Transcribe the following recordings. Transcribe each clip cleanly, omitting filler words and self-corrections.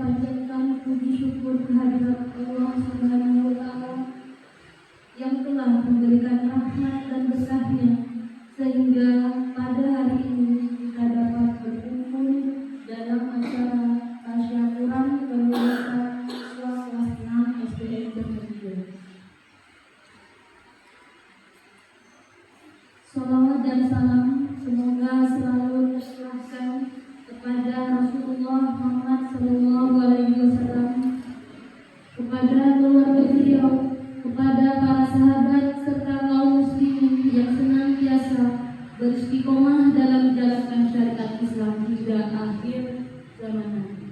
panjatkan puji syukur kehadirat Allah Subhanahu wa Ta'ala yang telah memberikan rahmat dan berkahnya sehingga pada hari ini kita dapat berkumpul dalam acara tasyakuran kelulusan siswa kelas 6 SDN Termuda. Salawat dan salam semoga selalu tercurahkan kepada Rasulullah Muhammad SAW, kepada keluarga beliau, kepada para sahabat serta kaum muslimin yang senantiasa beristiqomah dalam menjalankan syariat Islam hingga akhir zaman nanti.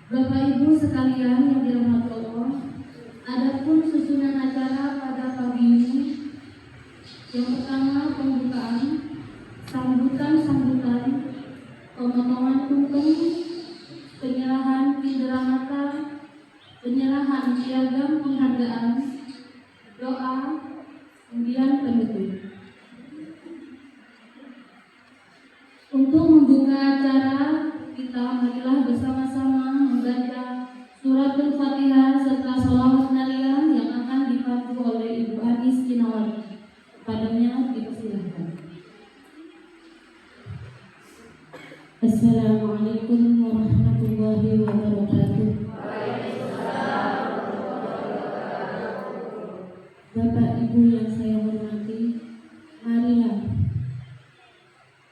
Bapak Ibu sekalian yang dirahmati Allah, adapun susunan acara pada pagi ini, yang pertama pembukaan, sambutan, pemotongan tumpeng, penyerahan Indramata, penyerahan piagam penghargaan, doa, kemudian penutup. Untuk membuka acara kita, marilah bersama-sama membaca surat Al-Fatihah serta sholawat nariyah yang akan dipandu oleh Ibu Anis Kinawati. Kepadanya dipersilahkan. Assalamualaikum warahmatullahi wabarakatuh. Bapak Ibu yang saya hormati, marilah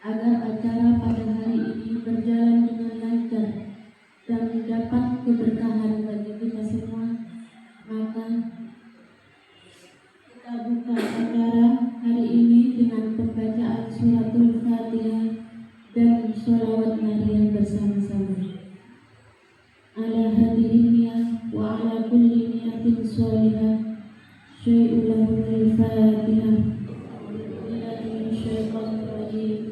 agar acara pada hari ini berjalan dengan lancar dan mendapat keberkahan bagi kita semua, maka kita buka acara hari ini dengan pembacaan suratul Fatihah dan sholawat nariyah bersama-sama. Ala hadirin niyah wa ala kulli niyatin sholihah syai'ulahul Fatihah. Bismillahirrahmanirrahim.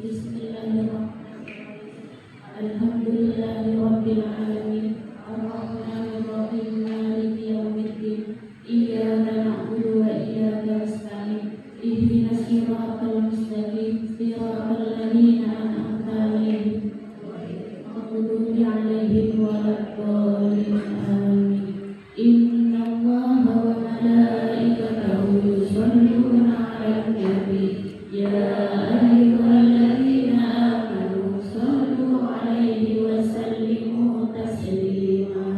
Alhamdulillahi rabbil alamin. Ar-Rahmanir Rahim. Maliki yaumiddin. Iyyaka na'budu wa iyyaka nasta'in. Ihdinas siratal mustaqim. Siratal ladzina an'amta 'alaihim ghairil maghdubi 'alaihim waladdallin. Amin. Innallaha wa malaikatahu yusholluna 'alan nabi. Ya ayyuhalladzina amanu shallu 'alaihi wa sallimu taslima.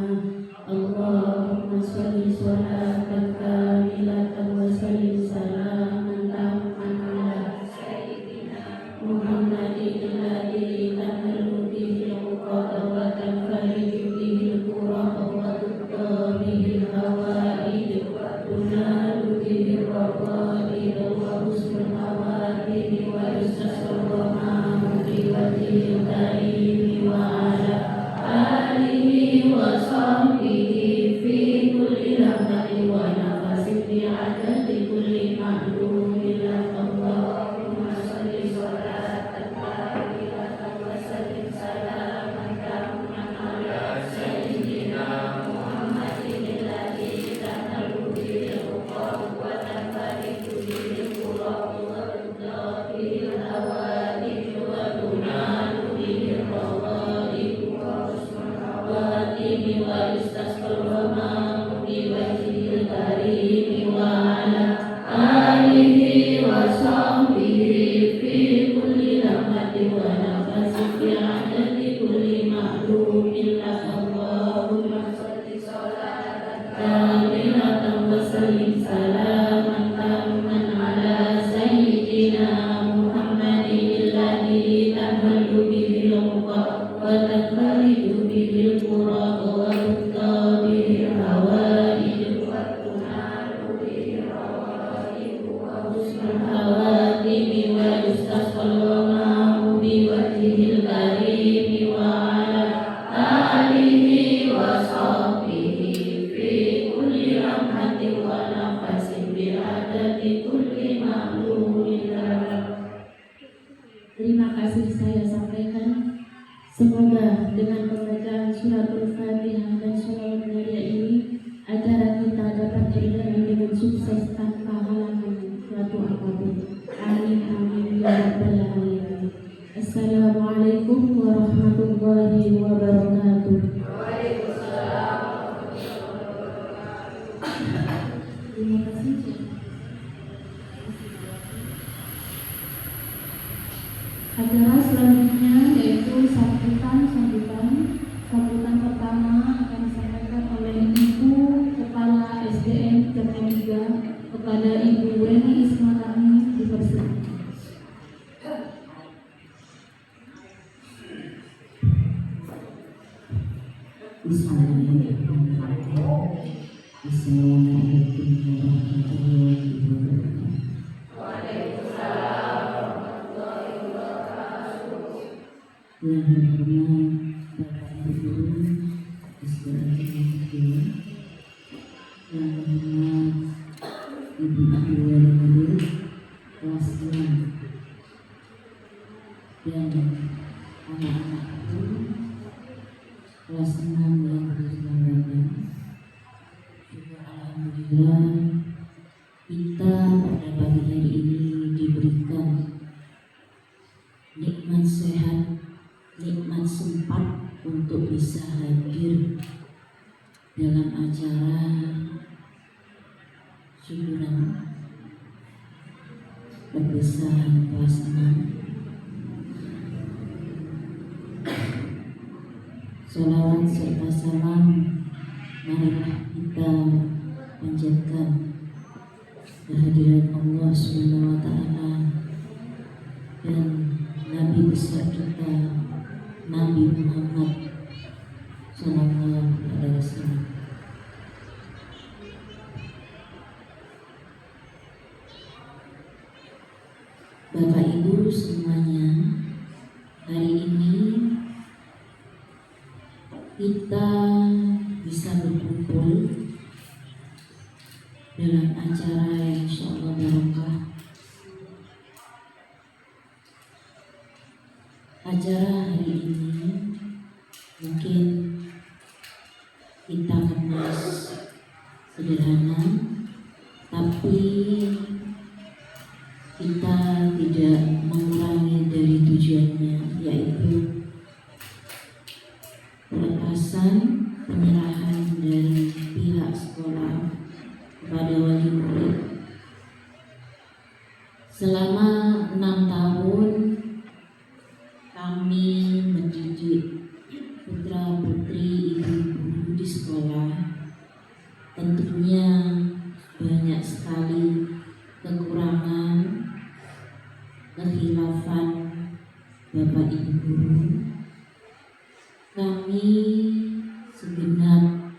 Allahumma shalli sholatan kamilatan wa sallim salaman tamman ala sayyidina Muhammadin alladzi tanhalu bihi al-uqad wa tanfariju bihi al-qurab wa tuqta bihi al-hawaid wa tunalu bihi al-raqaid wa husnul hawadid wa yustasqal ma'ahu bi wajhil karim wa ala alihi wa sahbihi fi kulli lamhatin wa nafasin bi adadi kulli ma'lumin lak. Allahumma shalli sholatan kamilatan wa sallim salaman tamman ala sayyidina Muhammadin alladzi tanhalu bihi al-uqad wa tanfariju bihi al-qurab wa tuqta bihi al-hawadid wa tunalu bihi al-raqaib wa husnul hawadid wa yustasqal ma'ahu bi wajhil karim wa ala alihi wa sahbihi fi kulli lamhatin wa nafasin bi adadi kulli ma'lumin lak. Allahumma shalli sholatan kamilatan wa sallim salaman tamman ala sayyidina Muhammadin alladzi tanhalu bihi al-uqad wa tanfariju bihi al-qurab wa tuqta bihi al-hawaid wa tunalu bihi al-raqaib wa husnul hawadid wa yustasqal ma'ahu bi wajhil karim wa ala alihi wa sahbihi fi kulli lamhatin wa nafasin bi adadi kulli ma'lumin lak. Terima kasih saya sampaikan. Semoga dengan pembacaan suratul Fatihah dan sholawat nariyah ini, acara kita dapat berjalan dengan sukses tanpa halangan suatu apapun. Amin amin ya rabbal alamin. Assalamualaikum warahmatullahi Bismillahirrahmanirrahim. Assalamualaikum warahmatullahi wabarakatuh. Yang terhormat Bapak Ibu Sekalian, yang terhormat Ibu Abdul Murid kelas 6 dan anak-anakku kelas 6 yang berbangga. Alhamdulillah kita pada pagi hari ini diberikan nikmat sehat, nikmat sempat untuk bisa hadir dalam acara syukuran perpisahan kelas 6. Salawat serta salam marilah kita panjatkan kehadiran Allah Subhanahu wa taala dan Nabi besar kita Nabi Muhammad sallallahu alaihi wasallam. Bapak Ibu semuanya, hari ini kita bisa berkumpul dalam acara yang insya Allah barokah. Acara hari ini mungkin kita kemas sederhana, tapi kita tidak mengurangi dari tujuannya, yaitu pelepasan penyerahan dari pihak sekolah kepada wali murid. Selama 6 tahun kami mendidik putra putri ibu guru di sekolah. Tentunya banyak sekali kekurangan, kekhilafan bapak ibu guru. Kami segenap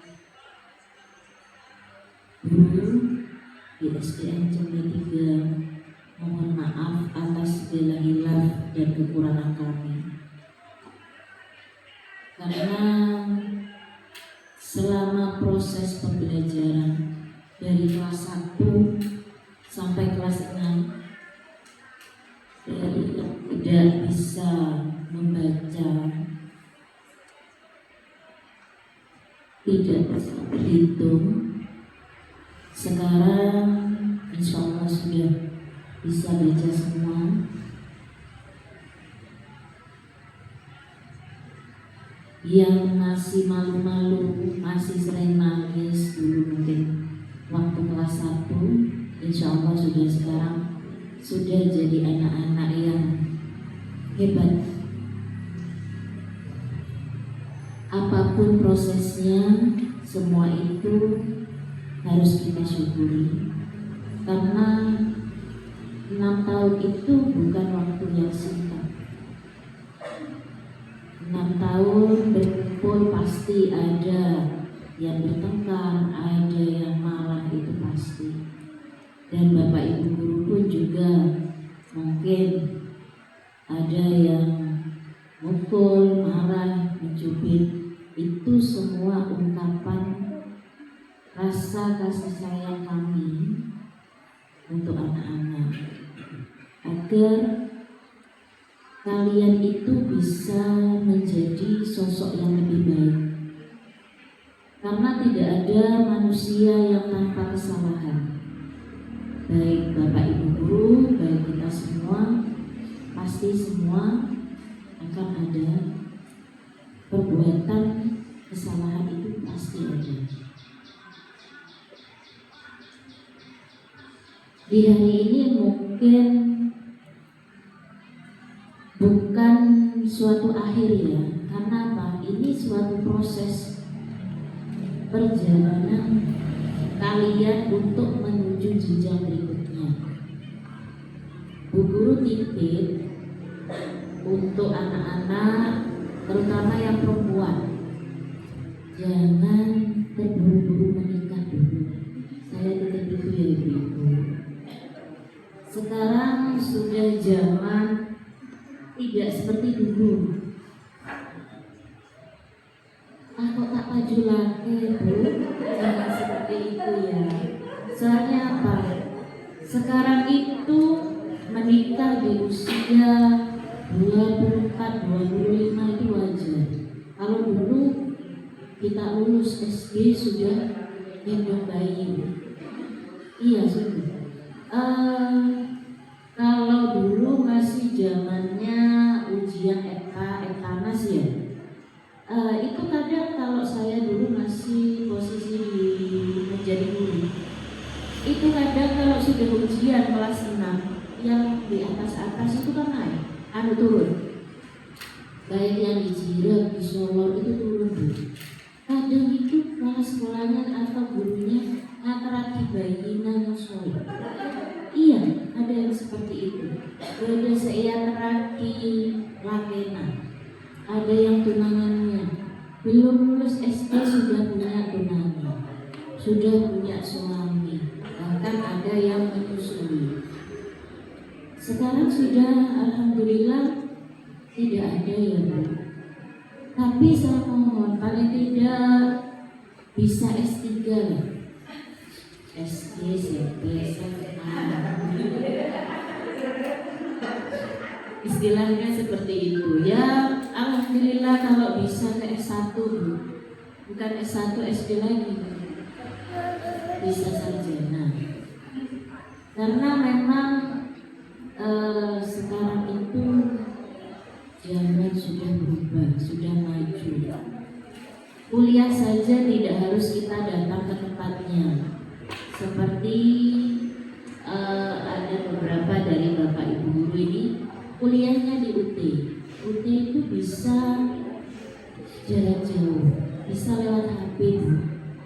guru di SDN Cembe 3 mohon maaf atas segala hilaf dan kekurangan kami, karena selama proses pembelajaran dari kelas 1 sampai kelas 6 dari tidak bisa membaca, tidak bisa berhitung, sekarang insya Allah sudah bisa baca semua. Yang masih malu-malu, masih sering nangis dulu mungkin waktu kelas 1, insya Allah sekarang sudah jadi anak-anak yang hebat. Apapun prosesnya, semua itu harus kita syukuri, karena 6 tahun itu bukan waktu yang singkat. 6 tahun berkumpul pasti ada yang bertengkar, ada yang marah, itu pasti. Dan bapak ibu guru pun juga mungkin ada yang mukul, marah, mencubit. Itu semua ungkapan rasa kasih sayang kami untuk anak-anak, agar kalian itu bisa menjadi sosok yang lebih baik. Karena tidak ada manusia yang tanpa kesalahan. Baik bapak ibu guru, baik kita semua, pasti semua akan ada perbuatan kesalahan, itu pasti ada. Di hari ini mungkin bukan suatu akhir ya, karena apa? Ini suatu proses perjalanan kalian untuk menuju jenjang berikutnya. Bu guru titip untuk anak-anak, terutama yang perempuan, jangan terburu-buru menikah dulu. Saya tetap itu ya ibu-ibu. Sekarang sudah zaman tidak seperti dulu. Kok tak maju lagi bu? Jangan seperti itu ya. Soalnya apa? Sekarang itu menikah di usia 24, 25 itu wajar. Kalau dulu kita lulus SD sudah gendong bayi. Iya sudah. Kalau dulu masih zamannya ujian etanas ya. Itu kadang kalau saya dulu masih posisi menjadi guru, itu kadang kalau sudah ujian kelas 6 yang di atas itu kan naik, turun. Baik yang di Jirep, di Solo itu turun. Kadang itu kepala sekolahnya atau gurunya ngatasi bayinya Solo. Iya, ada yang seperti itu. Ada saya teraki lakena. Ada yang tunangannya belum lulus SD sudah punya tunangan, sudah punya suami, bahkan ada yang menyusui. Sekarang sudah alhamdulillah tidak ada ya bu. Tapi saya mohon paling tidak bisa S3 lah. SD, SMP, SMA. Istilahnya seperti itu ya. Alhamdulillah kalau bisa ke S1 bu. Bukan S1 SD lagi, bisa sarjana. Karena memang sekarang itu zaman sudah berubah, sudah maju. Kuliah saja tidak harus kita datang ke tempatnya. Seperti ada beberapa dari bapak ibu guru ini kuliahnya di UT. UT itu bisa jarak jauh, bisa lewat HP.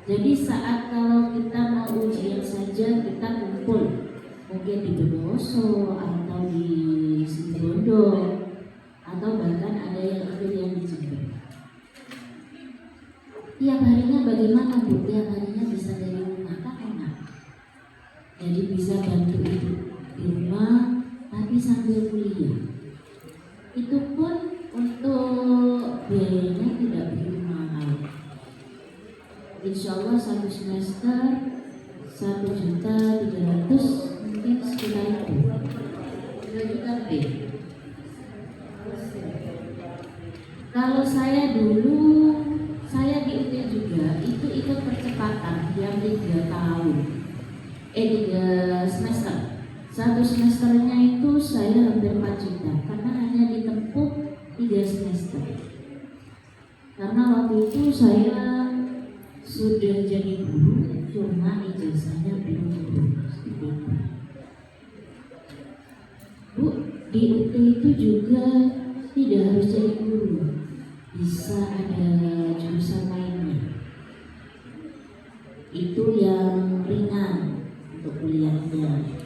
Jadi saat kalau kita mau ujian saja kita kumpul, mungkin di Bondowoso atau di Situbondo, atau bahkan ada yang ikut yang di Jember. Tiap harinya bagaimana bu? Tiap harinya bisa dari rumah, kan enak. Jadi bisa bantu ibu di rumah, tapi sambil kuliah. Itu pun untuk biayanya tidak begitu mahal. Insya Allah 1 semester 1.300.000 mungkin sekitar itu. 2 juta lebih. Kalau saya dulu, saya di UT juga itu ikut percepatan yang 3 tahun, 3 semester. 1 semesternya itu saya hampir 4 juta karena hanya ditempuh 3 semester. Karena waktu itu saya sudah jadi guru, cuma ijazahnya belum guru. Bu, di UT itu juga tidak harus jadi guru, bisa ada jurusan lainnya. Itu yang ringan untuk kuliahnya.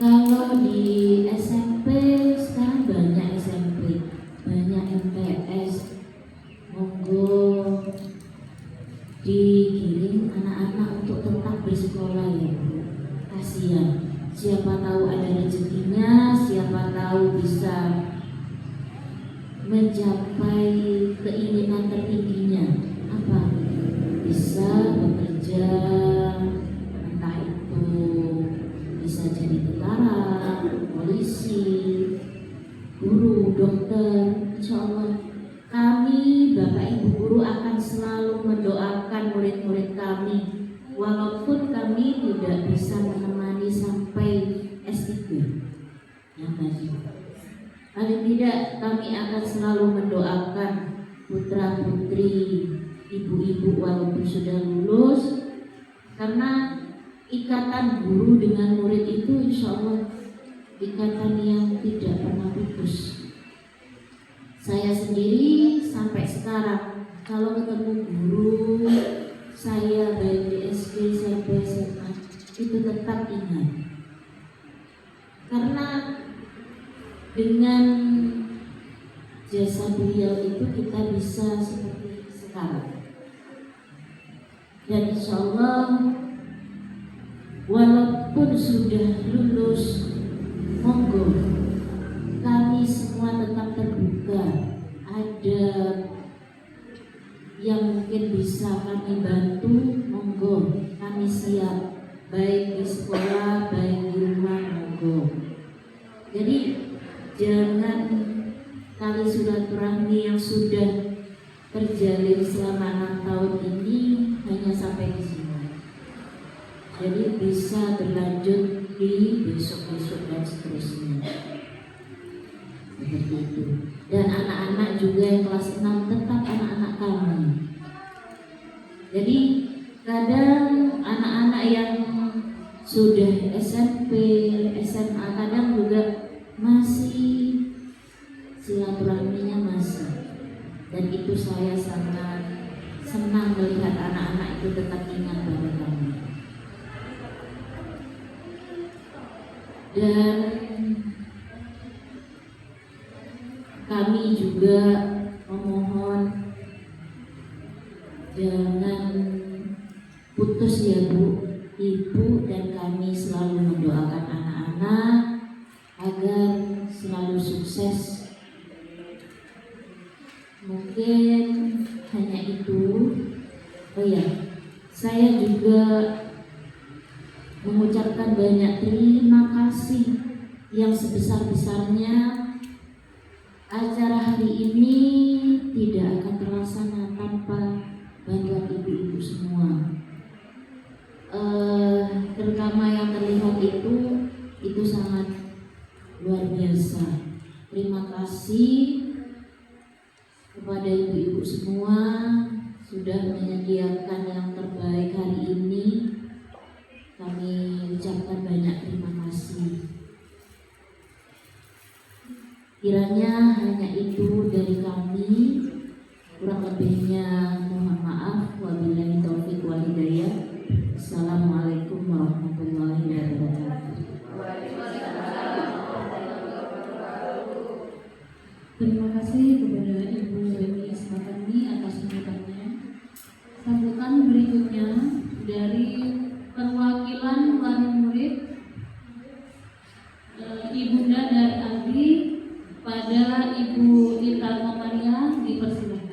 Kalau di SMP sekarang banyak SMP, banyak MTS, monggo digiring anak-anak untuk tetap bersekolah ya bu. Kasihan, siapa tahu ada rezekinya, siapa tahu bisa mencapai keinginan tertingginya. Apa? Bisa bekerja, entah itu bisa jadi tentara, polisi, guru, dokter. Insya Allah kami Bapak Ibu guru akan selalu mendoakan murid-murid kami, walaupun kami tidak bisa menemani sampai S3 yang tadi. Paling tidak kami akan selalu mendoakan putra putri ibu-ibu walaupun sudah lulus, karena ikatan guru dengan murid itu insya Allah ikatan yang tidak pernah putus. Saya sendiri sampai sekarang kalau ketemu guru saya baik di SD, SMP, SMA itu tetap ingat. Karena dengan jasa beliau itu kita bisa seperti sekarang. Dan insya Allah walaupun sudah lulus, monggo kami semua tetap terbuka. Ada yang mungkin bisa kami bantu, monggo kami siap, baik di sekolah, baik di rumah, monggo. Jadi jangan tali silaturahmi yang sudah terjalin selama 6 tahun ini hanya sampai di sini. Jadi bisa berlanjut di besok-besok dan seterusnya. Seperti itu. Dan anak-anak juga yang kelas 6 tetap anak-anak kami. Jadi kadang anak-anak yang sudah SMP, SMA kadang juga masih silaturahminya masih. Dan itu saya sangat senang melihat anak-anak itu tetap ingat pada kami. Dan kami juga memohon jangan putus ya Bu, Ibu dan kami selalu mendoakan anak-anak agar selalu sukses. Mungkin hanya itu. Oh ya, saya juga mengucapkan banyak terima kasih yang sebesar-besarnya. Acara hari ini tidak akan terlaksana tanpa bantuan ibu-ibu semua. Terutama yang terlihat itu sangat luar biasa. Terima kasih kepada ibu-ibu semua sudah menyediakan yang terbaik hari ini. Kami ucapkan banyak terima kasih. Kiranya hanya itu dari kami. Kurang lebihnya mohon maaf. Wabillahi taufiq wal hidayah. Assalamualaikum warahmatullahi wabarakatuh. Terima kasih kepada Ibu Weni Ismatani atas sambutannya. Sambutan berikutnya dari perwakilan wali murid Ibunda dari Abi pada Ibu Ita Nomaria, dipersilakan.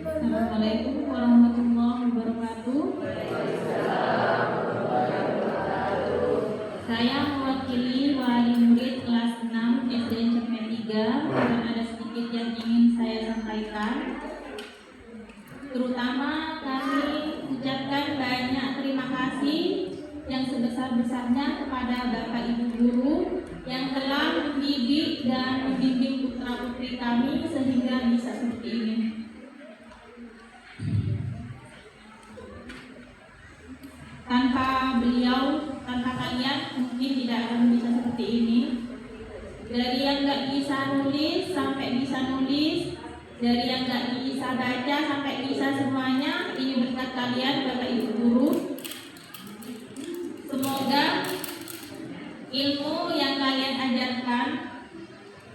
Assalamualaikum warahmatullahi wabarakatuh. Saya mewakili wali murid kelas 6 SDN Cermet 3 dan ada sedikit yang ingin saya sampaikan. Terutama kami ucapkan banyak terima kasih yang sebesar-besarnya kepada Bapak Ibu guru yang telah mendidik dan membimbing putra-putri kami sehingga bisa seperti ini. Tanpa beliau, tanpa kalian mungkin tidak akan bisa seperti ini. Dari yang nggak bisa nulis sampai bisa nulis, dari yang nggak bisa baca sampai bisa semuanya, ini berkat kalian Bapak Ibu guru. Semoga ilmu yang kalian ajarkan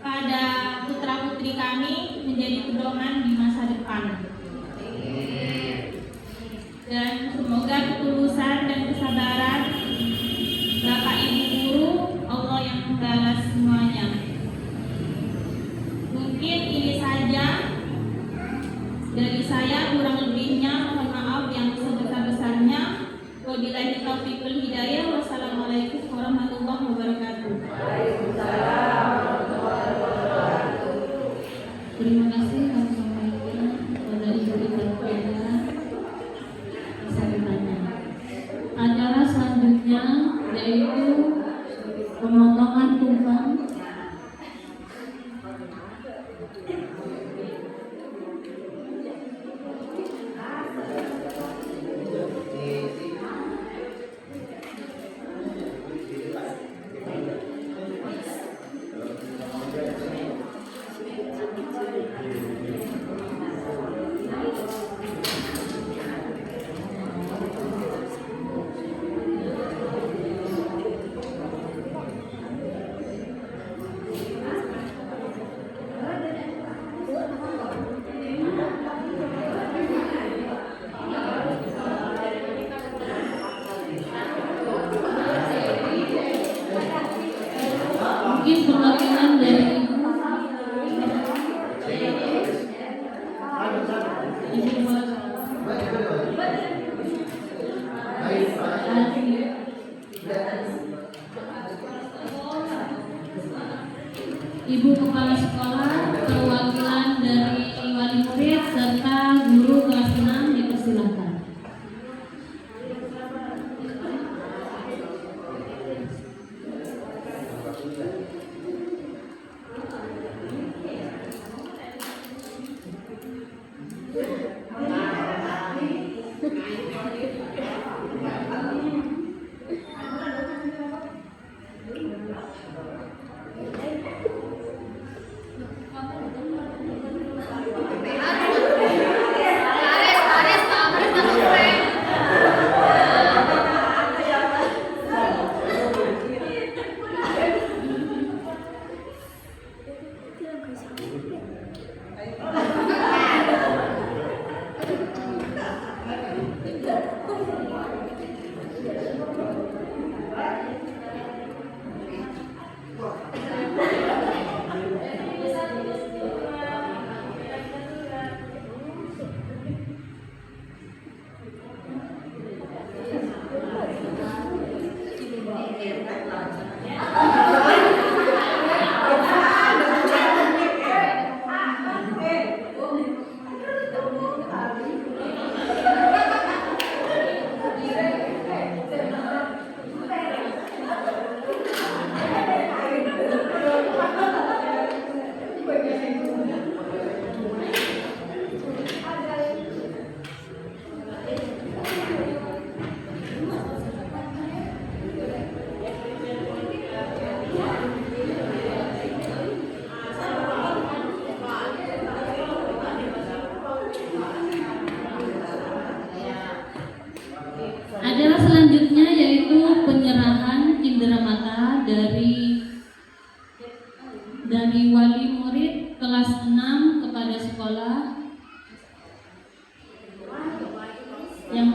pada putra-putri kami menjadi pedoman di masa depan. Dan semoga ketulusan dan kesabaran Bapak Ibu guru Allah yang membalas semuanya. Mungkin ini saja dari saya, kurang lebihnya mohon maaf yang sebesar-besarnya. Wabillahi taufiq wal hidayah. Wassalamualaikum warahmatullahi wabarakatuh. Waalaikumsalam warahmatullahi wabarakatuh. Terima kasih kami sampaikan kepada Ibu Ita sambutannya. Acara selanjutnya yaitu pemotongan tumpeng. Ibu Kepala Sekolah, perwakilan dari wali murid serta guru kelas 6 dipersilakan. Adalah selanjutnya yaitu penyerahan cindera mata dari wali murid kelas 6 kepada sekolah yang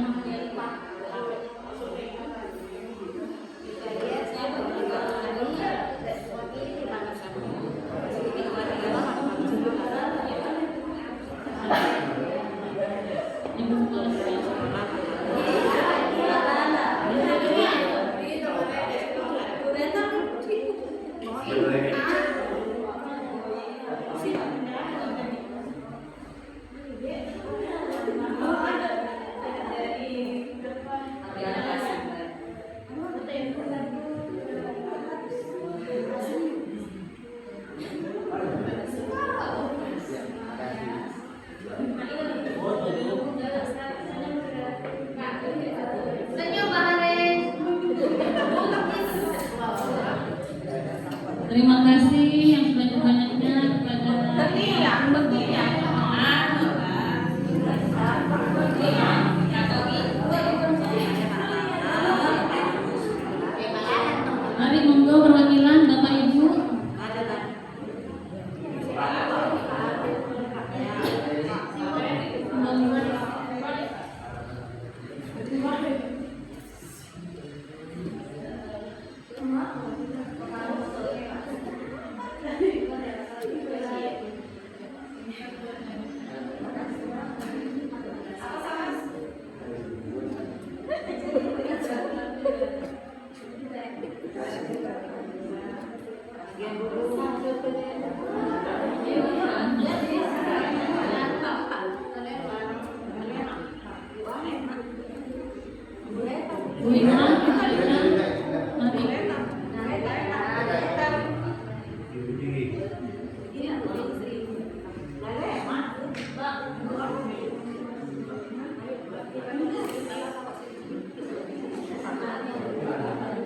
Ibu Kepala Sekolah. Terima kasih yang sebanyak-banyaknya kepada mari monggo perwakilan Bapak Ibu. Bu Ina, mari.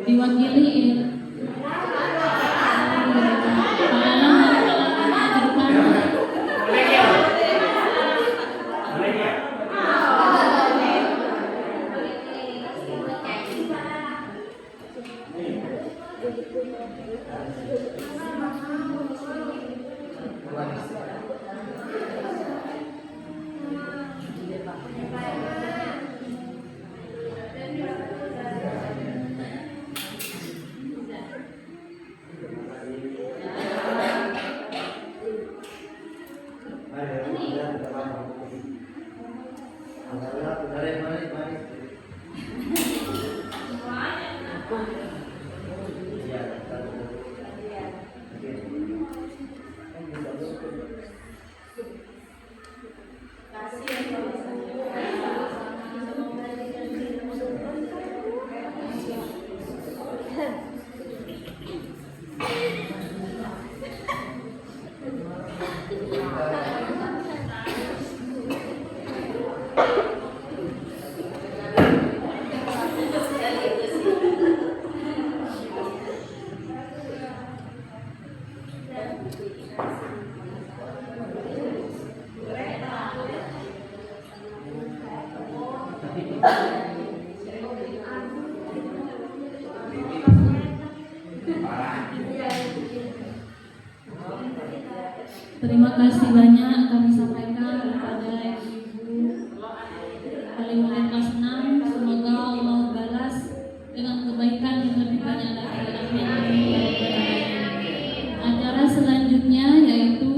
Diwakili Terima kasih banyak kami sampaikan kepada Ibu paling mulia kelas 6. Semoga Allah balas dengan kebaikan yang lebih banyak lagi. Amin. Acara selanjutnya yaitu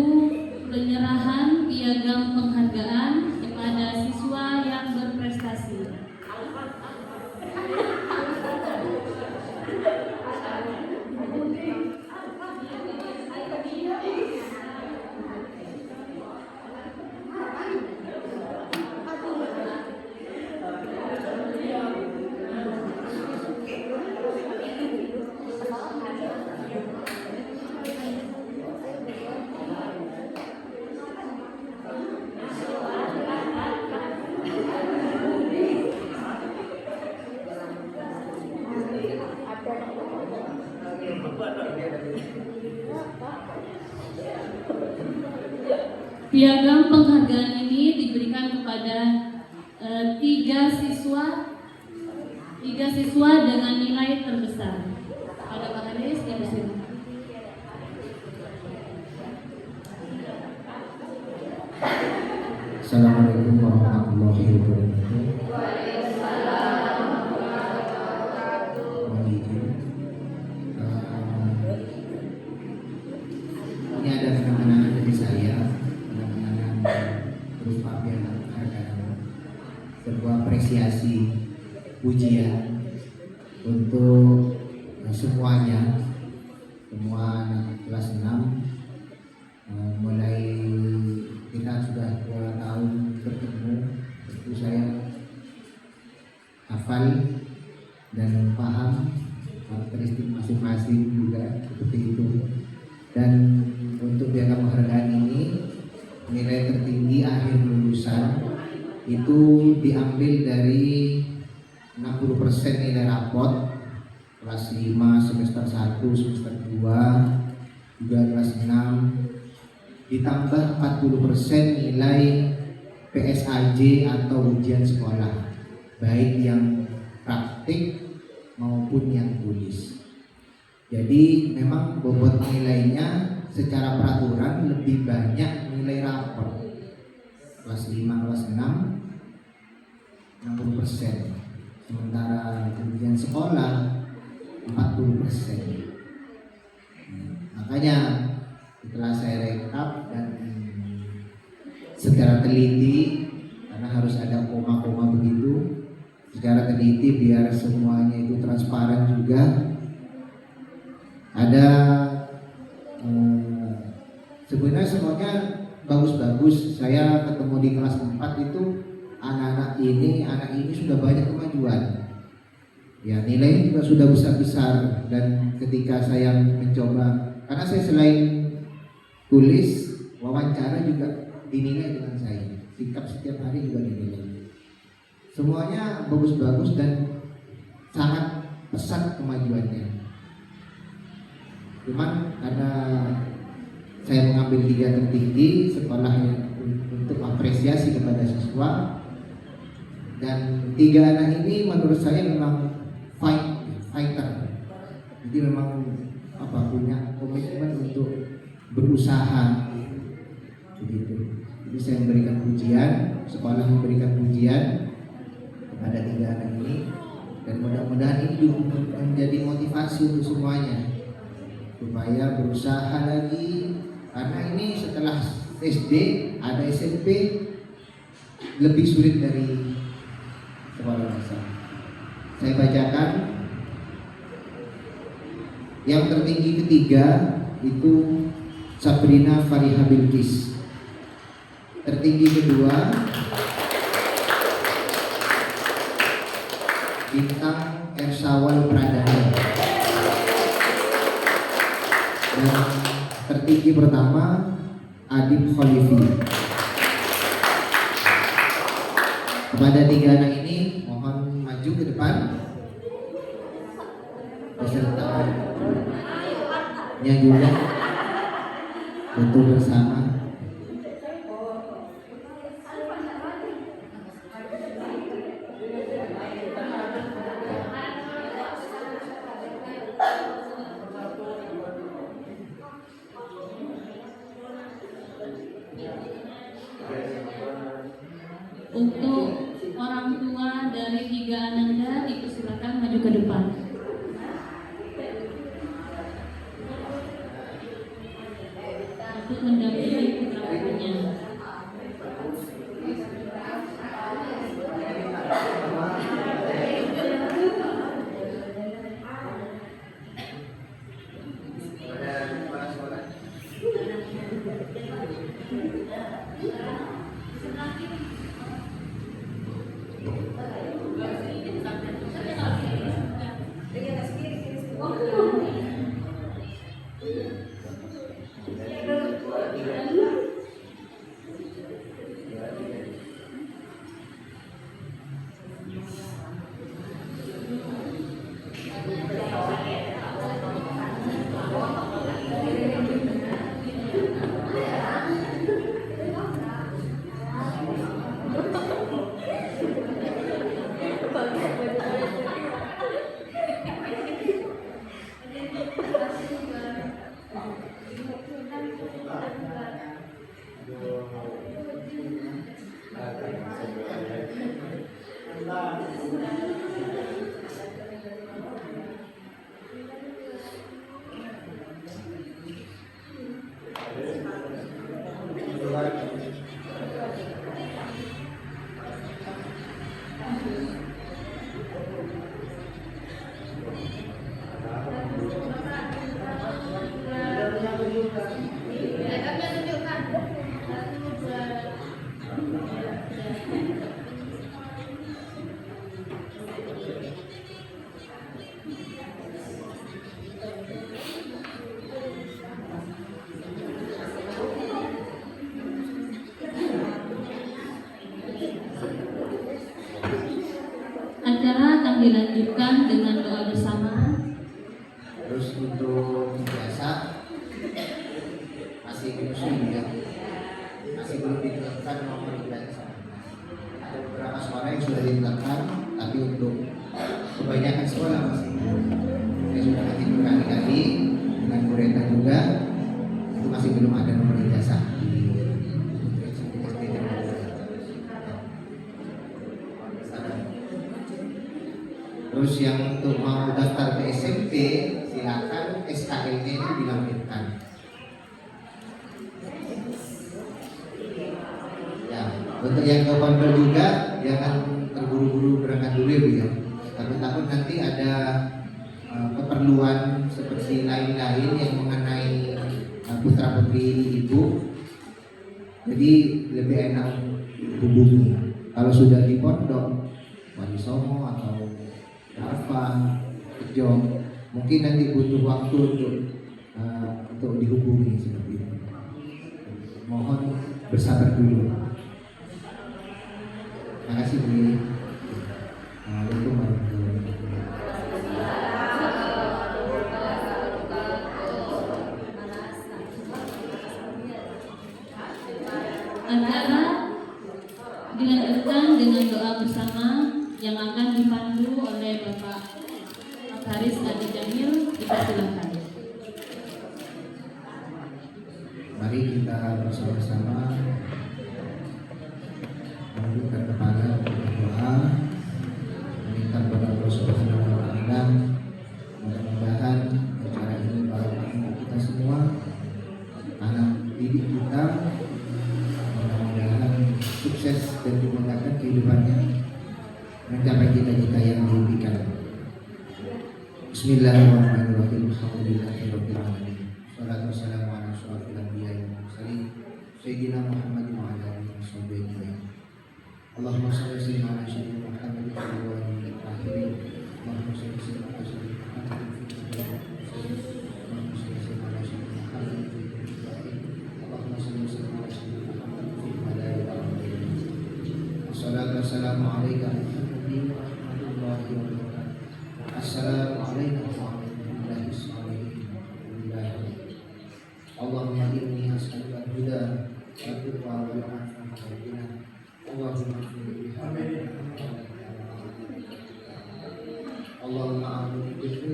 penyerahan piagam penghargaan kepada siswa yang berprestasi. Piagam penghargaan ini diberikan kepada tiga siswa dengan nilai terbesar. Pada Pak Haris, dipersilakan. Assalamualaikum warahmatullahi wabarakatuh. Ini ada kenangan dari saya, kenangan berupa piagam penghargaan, sebuah apresiasi, pujian untuk semuanya, semua anak kelas 6. Mulai kita sudah 2 tahun bertemu, tentu saya hafal dan paham karakteristik masing-masing juga seperti itu. Dan untuk piagam penghargaan ini, nilai tertinggi akhir lulusan itu diambil dari 60% nilai rapot kelas 5 semester 1, semester 2, juga kelas 6, ditambah 40% nilai PSAJ atau ujian sekolah, baik yang praktik maupun yang tulis. Jadi memang bobot nilainya secara peraturan lebih banyak nilai rapor. Kelas 5, kelas 6 60%, sementara ujian sekolah 40%. Makanya setelah saya rekap dan secara teliti, karena harus ada koma-koma begitu, secara teliti biar semuanya itu transparan juga, ada sebenarnya semuanya bagus-bagus. Saya ketemu di kelas 4 itu anak ini sudah banyak kemajuan. Ya, nilai juga sudah besar-besar, dan ketika saya mencoba, karena saya selain tulis, wawancara juga dinilai dengan saya, sikap setiap hari juga dinilai. Semuanya bagus-bagus dan sangat pesat kemajuannya. Cuman karena saya mengambil 3 tertinggi sekolah untuk apresiasi kepada siswa, dan 3 anak ini menurut saya memang fighter. Jadi memang punya komitmen untuk berusaha begitu. Jadi saya memberikan pujian, sekolah memberikan pujian kepada 3 anak ini, dan mudah-mudahan ini juga menjadi motivasi untuk semuanya supaya berusaha lagi, karena ini setelah SD ada SMP lebih sulit dari sekolah dasar. Saya bacakan. Yang tertinggi ketiga itu Sabrina Fariha Bilqis. Tertinggi kedua Bintang Ersawal Pradana. Dan tertinggi pertama Adib Khalifi. Kepada 3 anak ini mohon maju ke depan pesertanya juga foto bersama. patut mendampingi putra-putrinya. Acara akan dilanjutkan dengan doa bersama. Terus untuk biasa masih menyusui ya, masih belum ditetapkan nomor ijazah. Ada beberapa sekolah yang sudah ditetapkan, tapi untuk kebanyakan sekolah masih saya sudah nanti berkali-kali dengan muridnya juga, itu masih belum ada nomor ijazah. Terus yang untuk mau daftar ke SMP, silakan SKL-nya itu dilampirkan. Ya, untuk yang ke pondok juga jangan terburu-buru berangkat dulu ya Bu ya. Takut-takut nanti ada keperluan seperti lain-lain yang mengenai putra putri ibu. Jadi lebih enak hubungi. Kalau sudah di pondok, Wali Songo atau Arfa, Jom, mungkin nanti butuh waktu untuk dihubungi seperti itu. Mohon bersabar dulu. Terima kasih Bu. Assalamualaikum warahmatullahi wabarakatuh. Acara dilanjutkan dengan doa bersama yang akan dipandu oleh Bapak Haris Adi Jamil. Dipersilakan. Mari kita bersama-sama menundukkan kepala untuk berdoa, meminta kepada Allah Subhanahu wa Ta'ala. Mudah-mudahan acara ini barokah untuk kita semua, anak didik kita, mudah-mudahan sukses dan dimudahkan kehidupannya mencapai cita-cita yang diimpikan. Bismillahirrahmanirrahim. Alhamdulillahirabbil alamin. Wassalatu wassalamu ala asyrofil anbiya'i wal mursalin sayyidina Muhammadin wa ala alihi wasallam. Allahumma shalli ala sayyidina Muhammadin wa ala alihi wasallam. Allahumma shalli ala sayyidina Muhammadin wa ala alihi wasallam. Allahumma shalli ala sayyidina Muhammadin wa ala alihi wasallam. Wassalatu wassalamu alayka warahmatullahi wabarakatuh. Assalamualaikum warahmatullahi wabarakatuh. Allahumma inni as'aluka al-huda wa tuqa wal afwa wal ghina. Allahumma ighfir li Allahumma a'udzu bika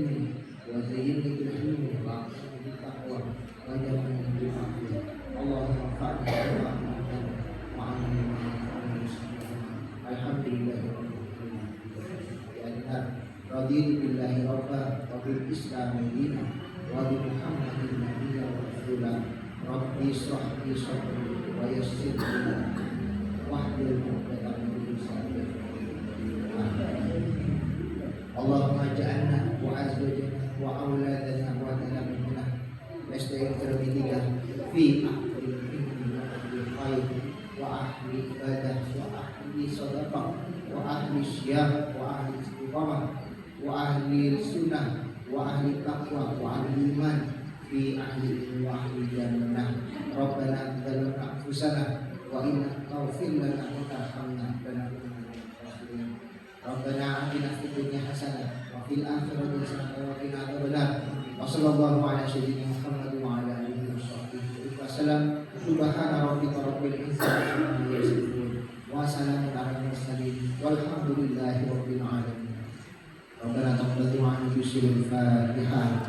wa zayyinni bil ilmi wa a'udzu bika taqwa wa jamilni bil afiyah. Allahumma fa'alni wa 'allimni alhamdulillah. Raditu billahi rabba wa bil islami dina wa bi Muhammadin nabiyya wa rasulah Rabbi shrah li sadri wa yassir li amri wahlul 'uqdatam min lisani. Allahumma ja'alna wa azwajana wa auladana wa talamina wastaghfir bika fi ahli ilmi wa ahli khair wa ahli ibadah wa ahli sadaqah wa ahli syiyam wa ahli istiqamah wa ahli sunnah wa ahli taqwa wa ahli iman fi ahli ilmi wa ahli jannah. Rabbana zalamna anfusana wa in taghfir lana wa tarhamna lanakunanna minal khasirin. Rabbana atina fid dunya hasanah wa fil akhirati hasanah wa qina adzabannar. Wa sallallahu ala sayyidina Muhammad wa ala alihi washabbihi wasallam. Subhana rabbika rabbil izzati amma yasifun wa salamun alal mursalin walhamdulillahi rabbil alamin. Rabbana taqabbal du'a bi sirril Fatihah.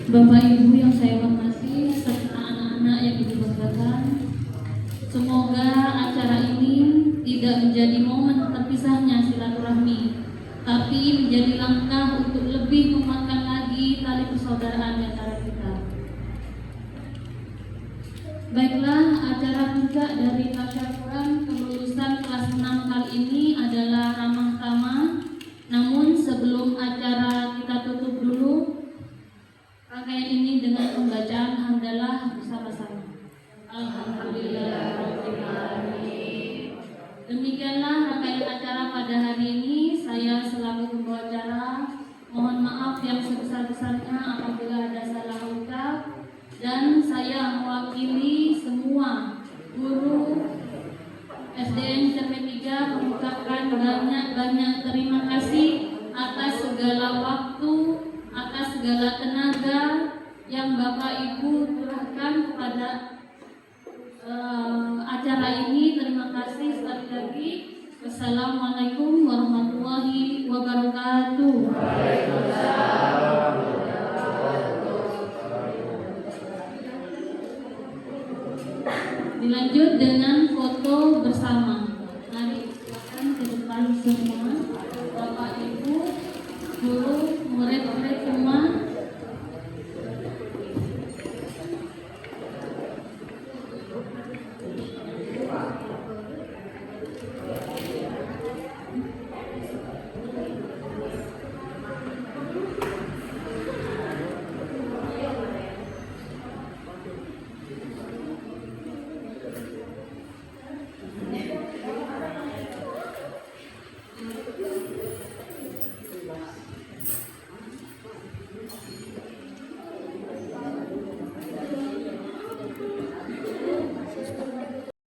Bapak Ibu yang saya hormati serta anak-anak yang dibanggakan, semoga acara ini tidak menjadi momen terpisahnya silaturahmi, tapi menjadi langkah untuk lebih menguatkan lagi tali persaudaraan di antara kita. Baiklah, acara puncak dari tasyakuran kelulusan kelas 6 kali ini adalah ramah tamah. Namun sebelum acara kita tutup dulu rangkaian ini dengan pembacaan hamdalah bersama-sama. Alhamdulillahirabbil alamin. Demikianlah rangkaian acara pada hari ini. Saya selaku pembawa acara mohon maaf yang sebesar-besarnya apabila ada salah ucap, dan saya mewakili semua guru SDN CP3 mengucapkan banyak terima kasih atas segala waktu, atas segala tenaga yang Bapak Ibu curahkan kepada acara ini. Terima kasih sekali lagi. Wassalamualaikum warahmatullahi wabarakatuh. Dilanjut dengan foto bersama.